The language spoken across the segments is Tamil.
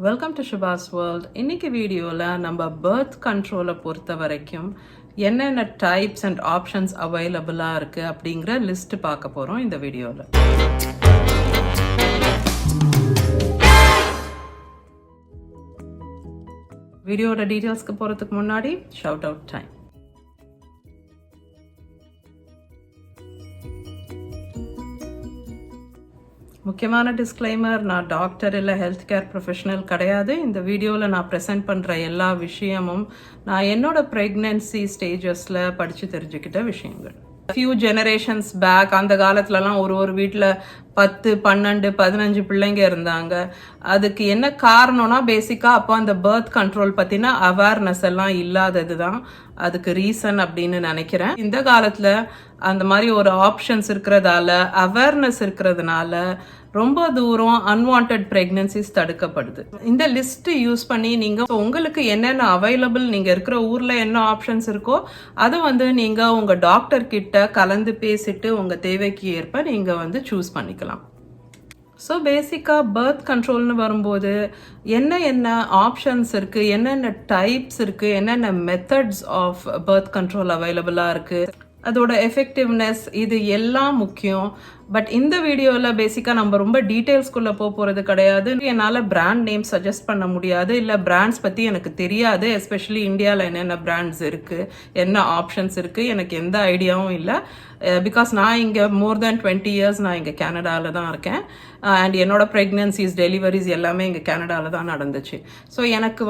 Welcome to ஷுபாஸ் world. இன்னைக்கு வீடியோவில் நம்ம பர்த் கண்ட்ரோலை பொறுத்த வரைக்கும் என்னென்ன டைப்ஸ் அண்ட் ஆப்ஷன்ஸ் அவைலபிளாக இருக்குது அப்படிங்கிற லிஸ்ட் பார்க்க போகிறோம் இந்த வீடியோவில். வீடியோட டீட்டெயில்ஸ்க்கு போகிறதுக்கு முன்னாடி ஷவுட் அவுட் டைம். முக்கியமான டிஸ்க்ளைமர், நான் டாக்டர் இல்லை ஹெல்த் கேர் ப்ரொஃபஷனல் கிடையாது. இந்த வீடியோவில் நான் ப்ரெசென்ட் பண்ணுற எல்லா விஷயமும் நான் என்னோட ப்ரெக்னென்சி ஸ்டேஜஸில் படித்து தெரிஞ்சுக்கிட்ட விஷயங்கள். ஃபியூ ஜெனரேஷன்ஸ் பேக் அந்த காலத்துலலாம் ஒரு வீட்டில் 10, 12, 15 பிள்ளைங்க இருந்தாங்க. அதுக்கு என்ன காரணம்னா பேசிக்காக அப்போ அந்த பர்த் கண்ட்ரோல் பற்றின அவேர்னஸ் எல்லாம் இல்லாதது தான் அதுக்கு ரீசன் அப்படின்னு நினைக்கிறேன். இந்த காலத்தில் அந்த மாதிரி ஒரு ஆப்ஷன்ஸ் இருக்கிறதால, அவேர்னஸ் இருக்கிறதுனால ரொம்ப தூரம் அன்வான்ட் பிரெக்னன்சிஸ் தடுக்கப்படுது. இந்த லிஸ்ட் யூஸ் பண்ணி நீங்கள் உங்களுக்கு என்னென்ன அவைலபிள், நீங்கள் இருக்கிற ஊரில் என்ன ஆப்ஷன்ஸ் இருக்கோ அதை நீங்கள் உங்கள் டாக்டர் கிட்ட கலந்து பேசிட்டு உங்கள் தேவைக்கு ஏற்ப நீங்கள் சூஸ் பண்ணிக்கலாம். ஸோ பேசிக்காக பர்த் கண்ட்ரோல்னு வரும்போது என்ன ஆப்ஷன்ஸ் இருக்குது, என்னென்ன டைப்ஸ் இருக்குது, என்னென்ன மெத்தட்ஸ் ஆஃப் பர்த் கண்ட்ரோல் அவைலபிளாக இருக்குது, அதோட எஃபெக்டிவ்னஸ், இது எல்லாம் முக்கியம். பட் இந்த வீடியோவில் பேசிக்காக நம்ம ரொம்ப டீட்டெயில்ஸ்குள்ளே போகிறது கிடையாது. என்னால் பிராண்ட் நேம் சஜஸ்ட் பண்ண முடியாது, இல்லை பிராண்ட்ஸ் பற்றி எனக்கு தெரியாது. எஸ்பெஷலி இந்தியாவில் என்னென்ன பிராண்ட்ஸ் இருக்குது, என்ன ஆப்ஷன்ஸ் இருக்குது, எனக்கு எந்த ஐடியாவும் இல்லை. பிகாஸ் நான் இங்கே மோர் தேன் 20 years நான் இங்கே கனடாவில் தான் இருக்கேன். அண்ட் என்னோட ப்ரெக்னன்சிஸ், டெலிவரிஸ் எல்லாமே இங்கே கனடாவில் தான் நடந்துச்சு. ஸோ எனக்கு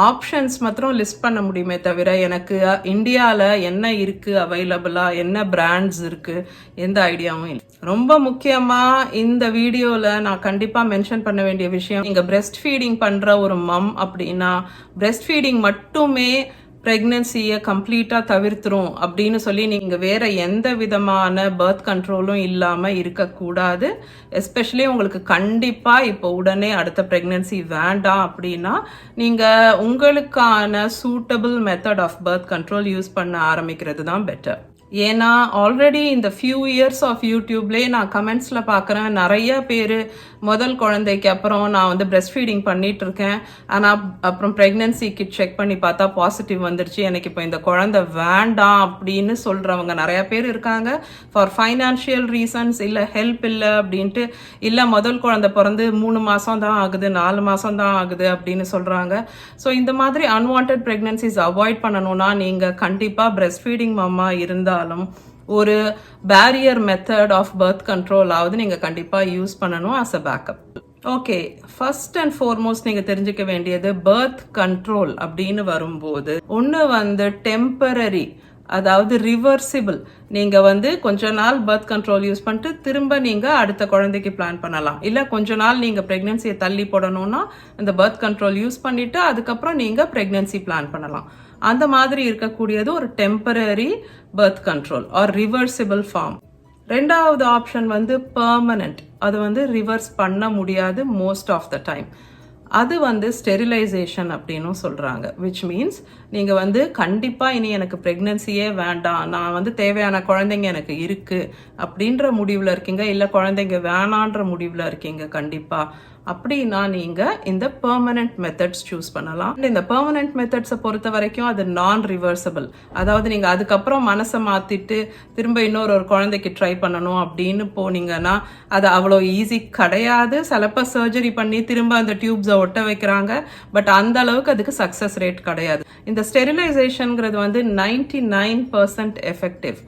ஆப்ஷன்ஸ் மாத்திரம் லிஸ்ட் பண்ண முடியுமே தவிர எனக்கு இந்தியாவில் என்ன இருக்குது அவைலபிளாக, என்ன பிராண்ட்ஸ் இருக்குது, எந்த ஐடியாவும் இல்லை. ரொம்ப முக்கியமாக இந்த வீடியோவில் நான் கண்டிப்பாக மென்ஷன் பண்ண வேண்டிய விஷயம், நீங்கள் பிரெஸ்ட் ஃபீடிங் பண்ணுற ஒரு மம் அப்படின்னா பிரெஸ்ட் ஃபீடிங் மட்டுமே ப்ரெக்னன்சியை கம்ப்ளீட்டாக தவிர்த்துரும் அப்படின்னு சொல்லி நீங்கள் வேறு எந்த விதமான பர்த் கண்ட்ரோலும் இல்லாமல் இருக்கக்கூடாது. எஸ்பெஷலி உங்களுக்கு கண்டிப்பாக இப்போ உடனே அடுத்த ப்ரெக்னன்சி வேண்டாம் அப்படின்னா நீங்கள் உங்களுக்கான suitable method of birth control use பண்ண ஆரம்பிக்கிறது தான் பெட்டர். ஏன்னா ஆல்ரெடி இந்த ஃபியூ இயர்ஸ் ஆஃப் யூடியூப்லேயே நான் கமெண்ட்ஸில் பார்க்குறேன், நிறைய பேர் முதல் குழந்தைக்கு அப்புறம் நான் பிரெஸ்ட் ஃபீடிங் பண்ணிட்டு இருக்கேன், ஆனால் அப்புறம் ப்ரெக்னன்சி கிட் செக் பண்ணி பார்த்தா பாசிட்டிவ் வந்துருச்சு, எனக்கு இப்போ இந்த குழந்தை வேண்டாம் அப்படின்னு சொல்கிறவங்க நிறையா பேர் இருக்காங்க. ஃபார் ஃபைனான்ஷியல் ரீசன்ஸ், இல்லை ஹெல்ப் இல்லை அப்படின்ட்டு, இல்லை முதல் குழந்தை பிறந்து 3 மாதம் தான் ஆகுது, 4 மாதம் தான் ஆகுது அப்படின்னு சொல்கிறாங்க. ஸோ இந்த மாதிரி அன்வான்ட் ப்ரெக்னன்சிஸ் அவாய்ட் பண்ணணும்னா நீங்கள் கண்டிப்பாக பிரெஸ்ட் ஃபீடிங் மம்மா இருந்தால் ஒரு barrier method of birth control ஆவது நீங்கள் கண்டிப்பாக யூஸ் பண்ணணும் as a backup. Okay, first and foremost நீங்கள் தெரிஞ்சுக்க வேண்டியது, பர்த் கண்ட்ரோல் அப்படின்னு வரும்போது ஒன்று டெம்பரரி, அதாவது ரிவர்சிபிள். நீங்கள் கொஞ்ச நாள் பர்த் கண்ட்ரோல் யூஸ் பண்ணிட்டு திரும்ப நீங்கள் அடுத்த குழந்தைக்கு பிளான் பண்ணலாம். இல்லை கொஞ்ச நாள் நீங்கள் ப்ரெக்னன்சியை தள்ளி போடணும்னா இந்த பர்த் கண்ட்ரோல் யூஸ் பண்ணிவிட்டு அதுக்கப்புறம் நீங்கள் ப்ரெக்னன்சி பிளான் பண்ணலாம். அந்த மாதிரி இருக்கக்கூடியது ஒரு temporary birth control or reversible form. ரெண்டாவது ஆப்ஷன் பெர்மனன்ட். அது ரிவர்ஸ் பண்ண முடியாது மோஸ்ட் ஆஃப் த டைம். அது ஸ்டெரிலைசேஷன் அப்படின்னும் சொல்கிறாங்க. விச் மீன்ஸ் நீங்கள் கண்டிப்பாக இனி எனக்கு ப்ரெக்னன்சியே வேண்டாம், நான் தேவையான குழந்தைங்க எனக்கு இருக்குது அப்படின்ற முடிவில் இருக்கீங்க, இல்லை குழந்தைங்க வேணான்ற முடிவில் இருக்கீங்க கண்டிப்பாக அப்படின்னா நீங்கள் இந்த பெர்மனன்ட் மெத்தட்ஸ் சூஸ் பண்ணலாம். இந்த பெர்மனன்ட் மெத்தட்ஸை பொறுத்த வரைக்கும் அது நான் ரிவர்சபிள். அதாவது நீங்கள் அதுக்கப்புறம் மனசை மாற்றிட்டு திரும்ப இன்னொரு குழந்தைக்கு ட்ரை பண்ணணும் அப்படின்னு போனீங்கன்னா அது அவ்வளோ ஈஸி கிடையாது. சிலப்போ சர்ஜரி பண்ணி திரும்ப அந்த டியூப்ஸை ஒட்ட வைக்கிறாங்க, பட் அந்த அளவுக்கு அதுக்கு சக்ஸஸ் ரேட் கிடையாது. இந்த ஸ்டெரிலைசேஷன்ங்கிறது 99% எஃபெக்டிவ்,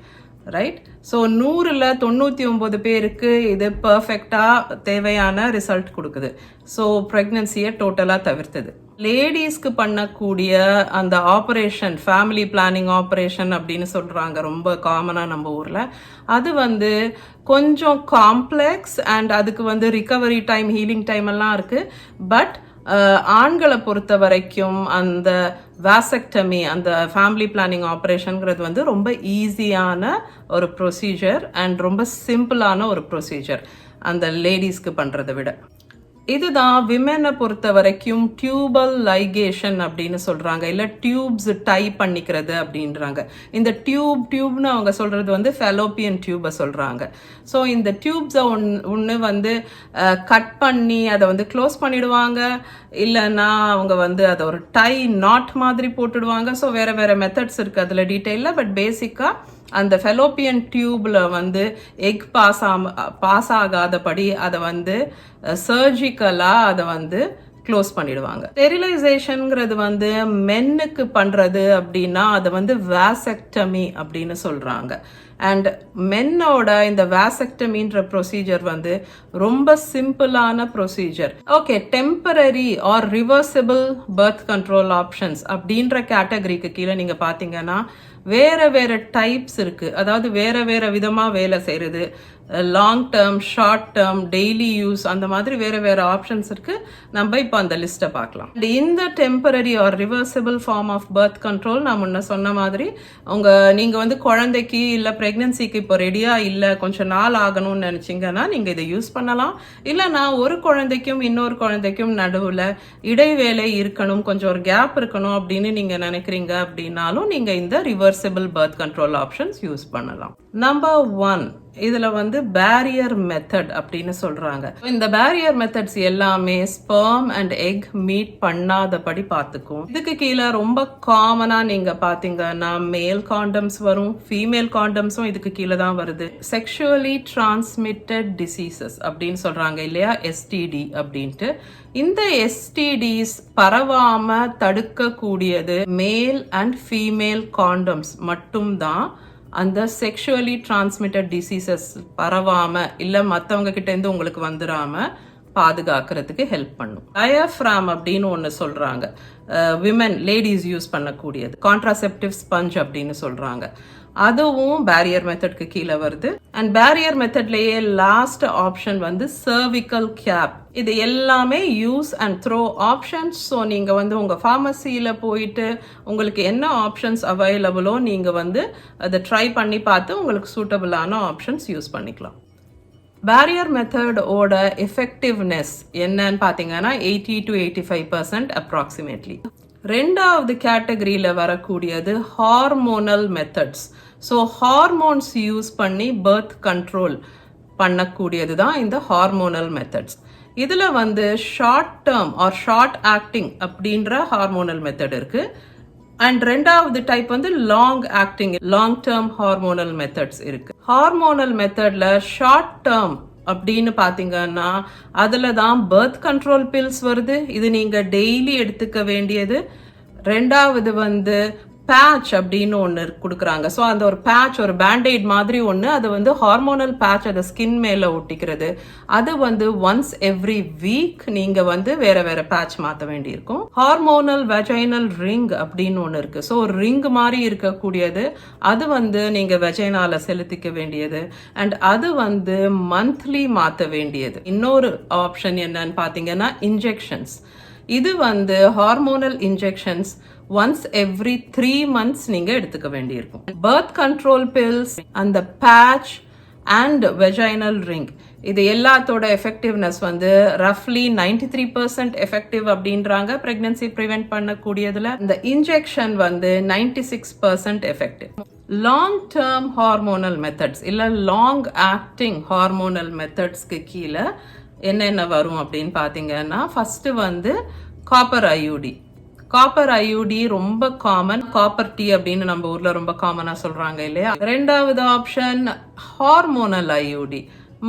ரைட்? ஸோ 100ல் 99 பேருக்கு இது பர்ஃபெக்டாக தேவையான ரிசல்ட் கொடுக்குது. ஸோ ப்ரெக்னன்சியை டோட்டலாக தவிர்த்தது. லேடிஸ்க்கு பண்ணக்கூடிய அந்த ஆப்ரேஷன், ஃபேமிலி பிளானிங் ஆப்ரேஷன் அப்படின்னு சொல்கிறாங்க, ரொம்ப காமனாக நம்ம ஊரில். அது கொஞ்சம் காம்ப்ளெக்ஸ் அண்ட் அதுக்கு ரிகவரி டைம், ஹீலிங் டைம் எல்லாம் இருக்குது. பட் ஆண்களை பொறுத்த வரைக்கும் அந்த வாசெக்டமி, அந்த ஃபேமிலி பிளானிங் ஆப்ரேஷனுங்கிறது ரொம்ப ஈஸியான ஒரு ப்ரொசீஜர் அண்ட் ரொம்ப சிம்பிளான ஒரு ப்ரொசீஜர் அந்த லேடிஸ்க்கு பண்ணுறதை விட. இதுதான் விமெனை பொறுத்த வரைக்கும் டியூபல் லைகேஷன் அப்படின்னு சொல்றாங்க, இல்ல டியூப்ஸ் டை பண்ணிக்கிறது அப்படின்றாங்க. இந்த டியூப்னு அவங்க சொல்றது வந்து ஃபெலோப்பியன் டியூபை சொல்றாங்க. ஸோ இந்த டியூப்ஸை ஒன்று வந்து கட் பண்ணி அதை வந்து க்ளோஸ் பண்ணிடுவாங்க, இல்லைன்னா அவங்க வந்து அதை ஒரு டை நாட் மாதிரி போட்டுடுவாங்க. ஸோ வேற வேற மெத்தட்ஸ் இருக்கு அதுல டீட்டெயிலில். பட் பேசிக்கா அந்த ஃபெலோப்பியன் டியூப்ல வந்து எக் பாஸ் ஆகாதபடி அதை வந்து சர்ஜிக்கலா அதை வந்து க்ளோஸ் பண்ணிடுவாங்க. ஸ்டெரிலைசேஷன்ங்கிறது வந்து மென்னுக்கு பண்றது அப்படின்னா அது வந்து வாசெக்டமி அப்படின்னு சொல்றாங்க. அண்ட் மென்னோட இந்த வாசெக்டமின்ற ப்ரொசீஜர் வந்து ரொம்ப சிம்பிளான procedure. Okay, temporary or reversible birth control options அப்படின்ற கேட்டகரிக்கு கீழே நீங்க பாத்தீங்கன்னா வேற வேற டைப்ஸ் இருக்கு. அதாவது வேற வேற விதமா வேலை செய்யறது, long term, short term, daily use, அந்த மாதிரி வேற வேற ஆப்ஷன்ஸ் இருக்கு. நம்ம இப்போ அந்த லிஸ்ட்டை பார்க்கலாம். இந்த temporary or reversible form of birth control நான் முன்ன சொன்ன மாதிரி நீங்க வந்து குழந்தைக்கு இல்ல பிரெக்னன்சிக்கு இப்போ ரெடியா இல்ல, கொஞ்சம் நாள் ஆகணும்னு நினைச்சீங்கன்னா நீங்க இதை யூஸ் பண்ணலாம். இல்லைன்னா ஒரு குழந்தைக்கும் இன்னொரு குழந்தைக்கும் நடுவுல இடைவேளை இருக்கணும், கொஞ்சம் ஒரு கேப் இருக்கணும் அப்படின்னு நீங்க நினைக்கிறீங்க அப்படின்னாலும் நீங்க இந்த reversible birth control options use பண்ணலாம். நம்பர் 1, இதுல வந்து பேரியர் மெத்தட் அப்படின்னு சொல்றாங்க. இந்த பேரியர் மெத்தட்ஸ் எல்லாமே ஸ்பெர்ம் அண்ட் எக் மீட் பண்ணாதபடி பார்த்துக்கும். இதுக்கு கீழே ரொம்ப காமனா நீங்க பாத்தீங்கன்னா மேல் காண்டம்ஸ் வரும், ஃபீமேல் காண்டம்ஸும் இதுக்கு கீழே தான் வருது. செக்ஷுவலி டிரான்ஸ்மிட்டட் டிசீசஸ் அப்படின்னு சொல்றாங்க இல்லையா, எஸ்டிடி அப்படின்ட்டு. இந்த STDs பரவாம தடுக்கக்கூடியது male and female condoms மட்டும்தான் அந்த செக்ஷுவலி டிரான்ஸ்மிட்டட் டிசீசஸ் பரவாம இல்ல மற்றவங்க கிட்ட இருந்து உங்களுக்கு வந்துடாம பாதுகாக்கிறதுக்கு ஹெல்ப் பண்ணும். டயஃப்ராம் அப்படின்னு ஒன்று சொல்றாங்க, விமன் லேடிஸ் யூஸ் பண்ணக்கூடியது. கான்ட்ராசெப்டிவ் ஸ்பஞ்ச் அப்படின்னு சொல்றாங்க. அதுவும் பேரியர் மெத்தட்க்கு கீழே வருது. அண்ட் பேரியர் மெத்தட்லயே லாஸ்ட் ஆப்ஷன் வந்து சர்விக்கல் கேப். இது எல்லாமே use and throw options. So நீங்க வந்து உங்க ஃபார்மசியில போயிட்டு உங்களுக்கு என்ன ஆப்ஷன்ஸ் அவைலபிளோ நீங்க வந்து அதை ட்ரை பண்ணி பார்த்து உங்களுக்கு சூட்டபிளான ஆப்ஷன்ஸ் யூஸ் பண்ணிக்கலாம். பேரியர் மெத்தடோட எஃபெக்டிவ்னஸ் என்னன்னு பார்த்தீங்கன்னா 80 to 85% அப்ராக்சிமேட்லி. ரெண்டாவது கேட்டகரியில வரக்கூடியது hormonal methods. So hormones use பண்ணி பர்த் கண்ட்ரோல் பண்ணக்கூடியது தான் இந்த ஹார்மோனல் மெத்தட்ஸ். இதுல வந்து short term or short acting அப்படின்ற ஹார்மோனல் மெத்தட் இருக்கு. அண்ட் ரெண்டாவது டைப் வந்து long acting, long term hormonal methods இருக்கு. ஹார்மோனல் மெத்தட்ல ஷார்ட் டேர்ம் அப்படின்னு பாத்தீங்கன்னா அதுல தான் பர்த் கண்ட்ரோல் பில்ஸ் வருது. இது நீங்க டெய்லி எடுத்துக்க வேண்டியது. ரெண்டாவது வந்து பேட்ச் அப்படின்னு ஒன்று கொடுக்குறாங்க. ஸோ அந்த ஒரு பேட்ச், ஒரு பேண்டேட் மாதிரி ஒன்று, அது வந்து ஹார்மோனல் பேட்ச், அதை ஸ்கின் மேலே ஒட்டிக்கிறது. அது வந்து ஒன்ஸ் எவ்ரி வீக் நீங்க வந்து வேற வேற பேட்ச் மாற்ற வேண்டியிருக்கும். ஹார்மோனல் வெஜைனல் ரிங் அப்படின்னு ஒன்று இருக்கு. ஸோ ரிங் மாதிரி இருக்கக்கூடியது, அது வந்து நீங்க வெஜைனால செலுத்திக்க வேண்டியது. அண்ட் அது வந்து மந்த்லி மாற்ற வேண்டியது. இன்னொரு ஆப்ஷன் என்னன்னு பார்த்தீங்கன்னா இன்ஜெக்ஷன்ஸ். இது வந்து hormonal injections once every 3 months நீங்க எடுத்துக்க வேண்டியிருக்கும். பர்த் கண்ட்ரோல் பில்ஸ், அந்த பேட்ச் அண்ட் வெஜைனல் ரிங், இது எல்லாத்தோட எஃபெக்டிவ்னஸ் வந்து ரஃப்லி 93% எஃபெக்டிவ் அப்படின்றாங்க பிரெக்னன்சி ப்ரிவென்ட் பண்ணக்கூடியதுல. இந்த இன்ஜெக்ஷன் வந்து 96% effective. Long term hormonal methods இல்ல லாங் ஆக்டிங் ஹார்மோனல் மெத்தட்ஸ்க்கு கீழே என்னென்ன வரும் அப்படின்னு பாத்தீங்கன்னா, ஃபர்ஸ்ட் வந்து காப்பர் ஐயூடி. காப்பர் ஐயூடி ரொம்ப காமன், காப்பர் டீ அப்படின்னு நம்ம ஊர்ல ரொம்ப காமனா சொல்றாங்க இல்லையா. ரெண்டாவது ஆப்ஷன் ஹார்மோனல் ஐயூடி,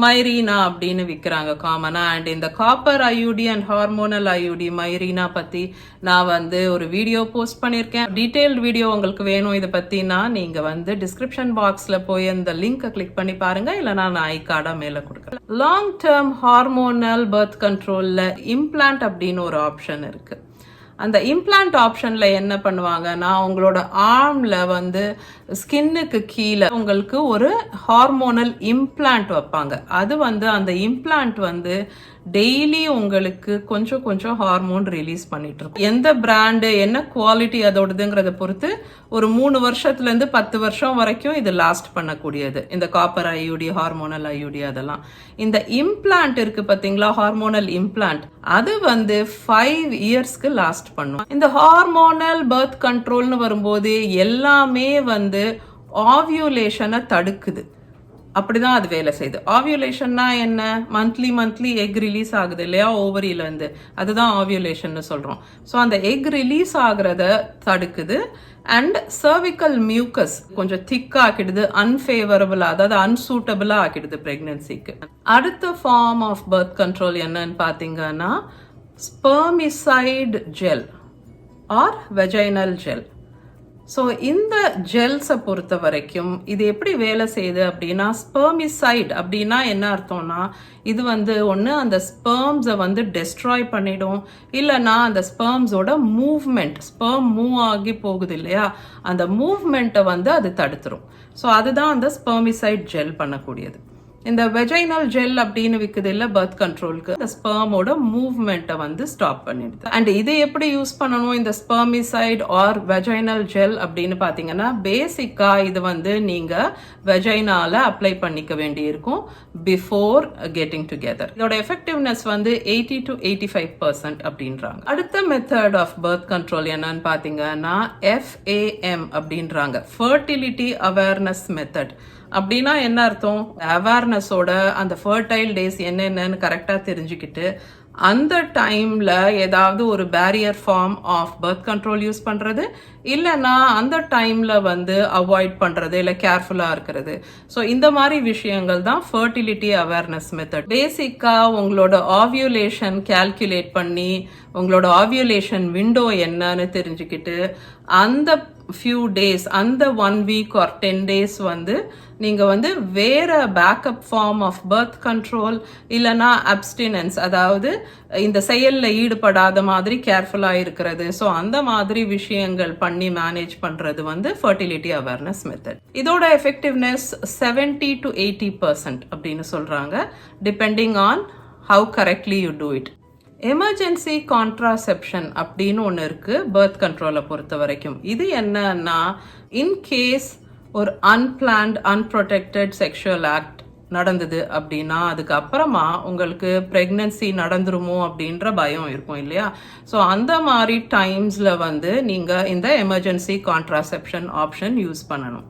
மைரீனா அப்படின்னு விற்கிறாங்க காமனா. அண்ட் இந்த copper IUD and hormonal IUD Mirena பத்தி நான் வந்து ஒரு வீடியோ போஸ்ட் பண்ணியிருக்கேன். டீடைல்டு வீடியோ உங்களுக்கு வேணும் இதை பத்தினா நீங்க வந்து டிஸ்கிரிப்ஷன் பாக்ஸ்ல போய் அந்த லிங்கை கிளிக் பண்ணி பாருங்க, இல்லைனா நான் ஐகார்டா மேல கொடுக்குறேன். லாங் டேர்ம் ஹார்மோனல் பர்த் கண்ட்ரோல்ல இம்ப்ளான்ட் அப்படின்னு ஒரு ஆப்ஷன் இருக்கு. அந்த இம்ப்ளான்ட் ஆப்ஷன்ல என்ன பண்ணுவாங்கன்னா, உங்களோட ஆர்ம்ல வந்து ஸ்கின்னுக்கு கீழே உங்களுக்கு ஒரு ஹார்மோனல் இம்ப்ளான்ட் வைப்பாங்க. அது வந்து அந்த இம்ப்ளான்ட் வந்து டெய்லி உங்களுக்கு கொஞ்சம் கொஞ்சம் ஹார்மோன் ரிலீஸ் பண்ணிட்டு இருக்கும். எந்த பிராண்டு என்ன குவாலிட்டி அதோடதுங்கிறத பொறுத்து ஒரு 3 வருஷத்துலேருந்து 10 வருஷம் வரைக்கும் இது லாஸ்ட் பண்ணக்கூடியது. இந்த காப்பர் ஐயூடி, ஹார்மோனல் ஐயூடி அதெல்லாம். இந்த இம்ப்ளான்ட் இருக்கு பார்த்தீங்களா, ஹார்மோனல் இம்ப்ளான்ட், அது வந்து 5 இயர்ஸ்க்கு லாஸ்ட் பண்ணும். இந்த ஹார்மோனல் பர்த் கண்ட்ரோல்னு வரும்போது எல்லாமே வந்து ஆவியுலேஷனை தடுக்குது. அப்படிதான் அது வேலை செய்யுது. ஆவியுலேஷன்னா என்ன? மந்த்லி எக் ரிலீஸ் ஆகுது இல்லையா ஓவரியிலேருந்து, அதுதான் ஆவியுலேஷன் சொல்கிறோம். ஸோ அந்த எக் ரிலீஸ் ஆகுறத தடுக்குது. அண்ட் சர்விக்கல் மியூக்கஸ் கொஞ்சம் திக்காக ஆக்கிடுது, அன்ஃபேவரபிளாக, அதாவது அன்சூட்டபிளாக ஆக்கிடுது ப்ரெக்னென்சிக்கு. அடுத்த ஃபார்ம் ஆஃப் பர்த் கண்ட்ரோல் என்னன்னு பார்த்தீங்கன்னா spermicide gel or vaginal gel. So இந்த ஜெல்ஸை பொறுத்த வரைக்கும் இது எப்படி வேலை செய்யுது அப்படின்னா, ஸ்பெர்மிசைட் அப்படின்னா என்ன அர்த்தம்னா, இது வந்து ஒன்று அந்த ஸ்பெர்ம்ஸை வந்து டெஸ்ட்ராய் பண்ணிடும், இல்லைன்னா அந்த ஸ்பெர்ம்ஸோட மூவ்மெண்ட், ஸ்பெர்ம் மூவ் ஆகி போகுது இல்லையா, அந்த மூவ்மெண்ட்டை வந்து அது தடுத்துரும். ஸோ அதுதான் அந்த ஸ்பெர்மிசைட் ஜெல் பண்ணக்கூடியது. இந்த வெஜைனல் ஜெல் அப்படின்னு விற்குது இல்லை பர்த் கண்ட்ரோலுக்கு, இந்த ஸ்பெர்மோட மூவ்மெண்ட்டை வந்து ஸ்டாப் பண்ணிடுது. அண்ட் இது எப்படி யூஸ் பண்ணணும் இந்த ஸ்பெர்மிசைட் ஆர் வெஜைனல் ஜெல் அப்படின்னு பார்த்தீங்கன்னா, பேசிக்காக இது வந்து நீங்கள் வெஜைனால அப்ளை பண்ணிக்க வேண்டியிருக்கும் பிஃபோர் கெட்டிங் டுகெதர். இதோட எஃபெக்டிவ்னஸ் வந்து 80 to 85% அப்படின்றாங்க. அடுத்த மெத்தட் ஆஃப் பர்த் கண்ட்ரோல் என்னன்னு பார்த்தீங்கன்னா FAM அப்படின்றாங்க, ஃபர்டிலிட்டி அவேர்னஸ் மெத்தட். அப்படின்னா என்ன அர்த்தம்? அவேர்னஸோட அந்த ஃபர்டைல் டேஸ் என்னென்னு கரெக்டாக தெரிஞ்சுக்கிட்டு அந்த டைமில் ஏதாவது ஒரு barrier form of birth control use பண்ணுறது, இல்லைன்னா அந்த டைமில் வந்து அவாய்ட் பண்ணுறது, இல்லை கேர்ஃபுல்லாக இருக்கிறது. ஸோ இந்த மாதிரி விஷயங்கள் தான் ஃபர்டிலிட்டி அவேர்னஸ் மெத்தட். பேசிக்காக உங்களோட ஆவியுலேஷன் கால்குலேட் பண்ணி உங்களோட ஆவியுலேஷன் விண்டோ என்னன்னு தெரிஞ்சுக்கிட்டு அந்த ஃபியூ டேஸ், அந்த 1 week or 10 days வந்து நீங்கள் வந்து வேற backup form of birth control இல்லைனா அப்ஸ்டினன்ஸ், அதாவது இந்த செயலில் ஈடுபடாத மாதிரி கேர்ஃபுல்லாக இருக்கிறது, ஸோ அந்த மாதிரி விஷயங்கள் பண்ணி மேனேஜ் பண்ணுறது வந்து ஃபர்டிலிட்டி அவேர்னஸ் மெத்தட். இதோட எஃபெக்டிவ்னஸ் 70 to 80% அப்படின்னு சொல்கிறாங்க, depending on how correctly you do it. Emergency contraception அப்படின்னு ஒன்று இருக்குது பர்த் கண்ட்ரோலை பொறுத்த வரைக்கும். இது என்னன்னா, இன்கேஸ் ஒரு அன்பிளான்ட் அன்ப்ரொடெக்டட் செக்ஷுவல் ஆக்ட் நடந்தது அப்படின்னா அதுக்கப்புறமா உங்களுக்கு ப்ரெக்னன்சி நடந்துருமோ அப்படின்ற பயம் இருக்கும் இல்லையா. ஸோ அந்த மாதிரி டைம்ஸில் வந்து நீங்கள் இந்த எமர்ஜென்சி கான்ட்ராசெப்ஷன் ஆப்ஷன் யூஸ் பண்ணணும்.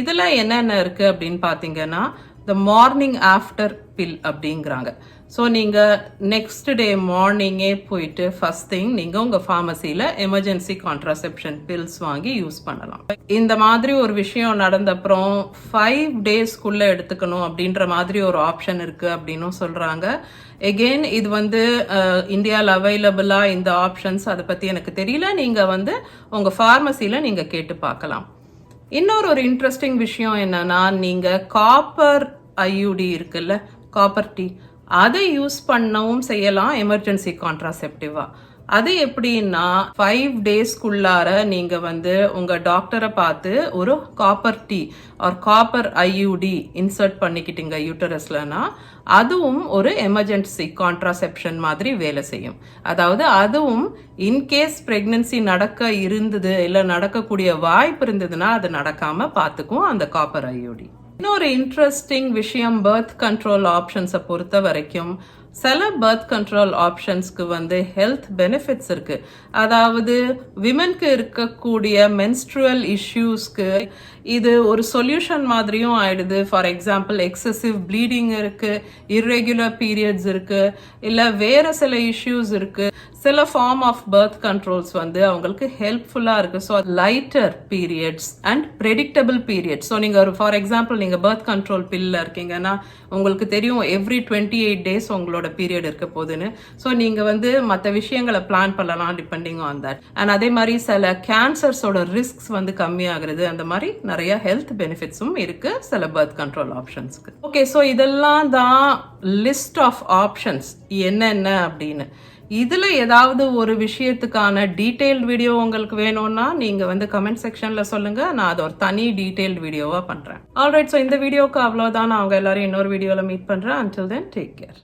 இதில் என்னென்ன இருக்குது அப்படின்னு பார்த்தீங்கன்னா, த மார்னிங் ஆஃப்டர் பில் அப்படிங்கிறாங்க. ஸோ நீங்கள் நெக்ஸ்ட் டே மார்னிங்கே போயிட்டு ஃபர்ஸ்ட் திங் நீங்கள் உங்கள் ஃபார்மசியில் எமர்ஜென்சி கான்ட்ராசெப்ஷன் பில்ஸ் வாங்கி யூஸ் பண்ணலாம். இந்த மாதிரி ஒரு விஷயம் நடந்தப்புறம் 5 daysக்குள்ளே எடுத்துக்கணும் அப்படின்ற மாதிரி ஒரு ஆப்ஷன் இருக்குது அப்படின்னும் சொல்கிறாங்க. எகெயின் இது வந்து இந்தியாவில் அவைலபிளாக இந்த ஆப்ஷன்ஸ், அதை பற்றி எனக்கு தெரியல, நீங்கள் வந்து உங்கள் ஃபார்மசியில் நீங்கள் கேட்டு பார்க்கலாம். இன்னொரு இன்ட்ரெஸ்டிங் விஷயம் என்னன்னா, நீங்கள் காப்பர் ஐயூடி இருக்குல்ல, காப்பர் டீ, அதை யூஸ் பண்ணவும் செய்யலாம் எமர்ஜென்சி கான்ட்ராசெப்டிவா. அது எப்படின்னா 5 daysக்குள்ளார நீங்கள் வந்து உங்கள் டாக்டரை பார்த்து ஒரு copper T or copper IUD insert பண்ணிக்கிட்டீங்க யூட்டரஸ்லனா, அதுவும் ஒரு எமர்ஜென்சி கான்ட்ராசெப்ஷன் மாதிரி வேலை செய்யும். அதாவது அதுவும் இன்கேஸ் ப்ரெக்னன்சி நடக்க இருந்தது இல்லை நடக்கக்கூடிய வாய்ப்பு இருந்ததுன்னா அது நடக்காமல் பார்த்துக்கும் அந்த காப்பர் ஐயூடி. இன்னொரு இன்ட்ரெஸ்டிங் விஷயம் பர்த் கண்ட்ரோல் ஆப்ஷன்ஸை பொறுத்த வரைக்கும், சில பர்த் கண்ட்ரோல் ஆப்ஷன்ஸ்க்கு வந்து ஹெல்த் பெனிஃபிட்ஸ் இருக்கு. அதாவது விமென்க்கு இருக்கக்கூடிய மென்ஸ்ட்ருவல் இஷ்யூஸ்க்கு இது ஒரு சொல்யூஷன் மாதிரியும் ஆயிடுது. ஃபார் எக்ஸாம்பிள் எக்ஸசிவ் ப்ளீடிங் இருக்கு, இர்ரெகுலர் பீரியட்ஸ் இருக்கு, இல்லை வேற சில இஷ்யூஸ் இருக்கு. சில ஃபார்ம் ஆஃப் பர்த் கண்ட்ரோல்ஸ் வந்து அவங்களுக்கு ஹெல்ப்ஃபுல்லாக இருக்கு. So lighter periods and predictable periods. So நீங்கள் ஃபார் எக்ஸாம்பிள் நீங்கள் பர்த் கண்ட்ரோல் பில்லில் இருக்கீங்கன்னா உங்களுக்கு தெரியும் எவ்ரி 28 days உங்களோட பீரியட் இருக்க போகுதுன்னு. ஸோ நீங்கள் வந்து மற்ற விஷயங்களை பிளான் பண்ணலாம் டிபெண்டிங் ஆன் தட். அண்ட் அதே மாதிரி சில கேன்சர்ஸோட ரிஸ்க்ஸ் வந்து கம்மியாகிறது, அந்த மாதிரி நிறைய ஹெல்த் பெனிஃபிட்ஸும் இருக்கு சில பர்த் கண்ட்ரோல் ஆப்ஷன்ஸ்க்கு. ஓகே, ஸோ இதெல்லாம் தான் லிஸ்ட் ஆஃப் ஆப்ஷன்ஸ் என்னென்ன அப்படின்னு. இதில் ஏதாவது ஒரு விஷயத்துக்கான டீட்டெயில்டு வீடியோ உங்களுக்கு வேணும்னா நீங்கள் வந்து கமெண்ட் செக்ஷனில் சொல்லுங்கள், நான் அதை ஒரு தனி டீட்டெயில்டு வீடியோவாக பண்ணுறேன். ஆல்ரைட், ஸோ இந்த வீடியோக்கு அவ்வளோதான். நான் அவங்க எல்லாரும் இன்னொரு வீடியோவில் மீட் பண்ணுறேன். Until then take care.